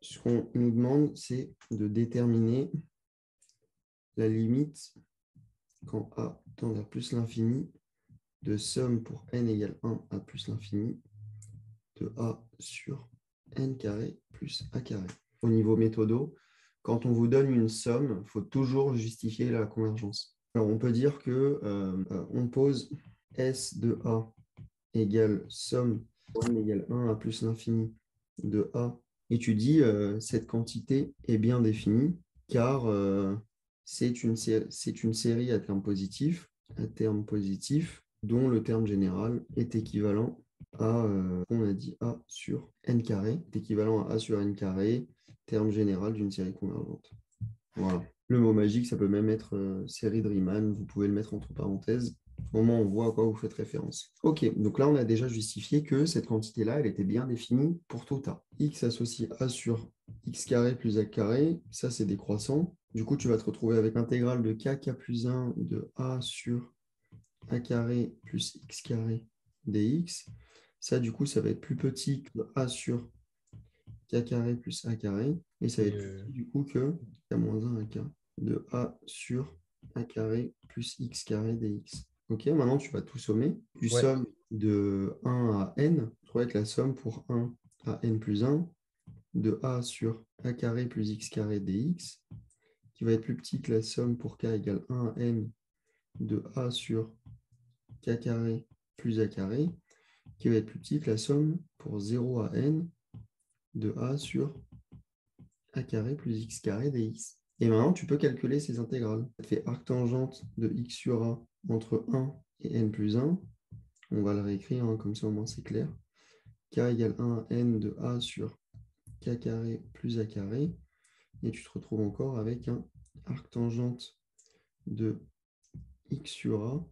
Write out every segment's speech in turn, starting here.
ce qu'on nous demande, c'est de déterminer la limite quand a tend vers plus l'infini de somme pour n égale 1 à plus l'infini de a sur n carré plus a carré. Au niveau méthodo, quand on vous donne une somme, il faut toujours justifier la convergence. Alors on peut dire que on pose S de A égale somme pour n égale 1 à plus l'infini de A. Et tu dis cette quantité est bien définie car c'est une série à terme positif, dont le terme général est équivalent à, on a dit A sur n carré, est équivalent à A sur n carré, terme général d'une série convergente. Voilà. Le mot magique, ça peut même être série de Riemann, vous pouvez le mettre entre parenthèses. Au moment où on voit à quoi vous faites référence. Ok, donc là, on a déjà justifié que cette quantité-là, elle était bien définie pour tout A. X associe A sur x carré plus a carré, ça c'est décroissant. Du coup, tu vas te retrouver avec l'intégrale de k plus 1 de A sur a carré plus x carré dx. Ça, du coup, ça va être plus petit que A sur k carré plus a carré. Et ça va être plus petit, du coup, que k moins 1 à k de A sur a carré plus x carré dx. Ok, maintenant tu vas tout sommer. Tu sommes de 1 à n. Tu trouves avec la somme pour 1 à n plus 1 de a sur a carré plus x carré dx, qui va être plus petit que la somme pour k égale 1 à n de a sur k carré plus a carré, qui va être plus petit que la somme pour 0 à n de a sur a carré plus x carré dx. Et maintenant, tu peux calculer ces intégrales. Ça te fait arctangente de x sur a entre 1 et n plus 1. On va le réécrire, hein, comme ça au moins c'est clair. K égale 1 à n de a sur k carré plus a carré. Et tu te retrouves encore avec un arctangente de x sur a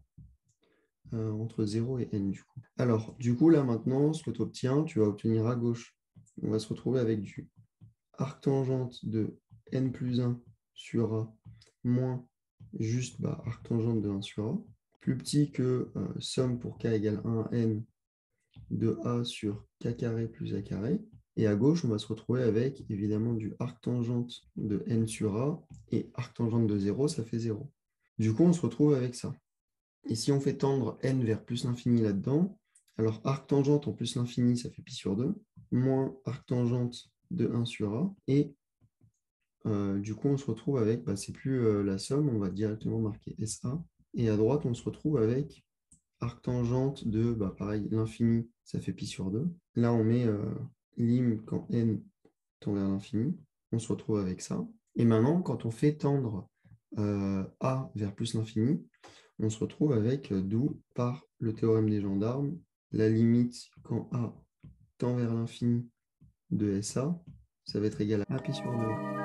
entre 0 et n du coup. Alors, du coup, là maintenant, ce que tu obtiens, tu vas obtenir à gauche. On va se retrouver avec du arctangente de n plus 1 sur a moins juste arctangente de 1 sur a, plus petit que somme pour k égale 1 à n de a sur k carré plus a carré. Et à gauche, on va se retrouver avec évidemment du arctangente de n sur a, et arctangente de 0, ça fait 0. Du coup, on se retrouve avec ça. Et si on fait tendre n vers plus l'infini là-dedans, alors arctangente en plus l'infini, ça fait pi sur 2, moins arctangente de 1 sur a, et du coup, on se retrouve avec, c'est plus la somme, on va directement marquer SA, et à droite, on se retrouve avec arctangente de, pareil, l'infini, ça fait pi sur 2. Là, on met lim quand n tend vers l'infini, on se retrouve avec ça. Et maintenant, quand on fait tendre a vers plus l'infini, on se retrouve avec, d'où, par le théorème des gendarmes, la limite quand a tend vers l'infini de SA, ça va être égal à pi sur 2.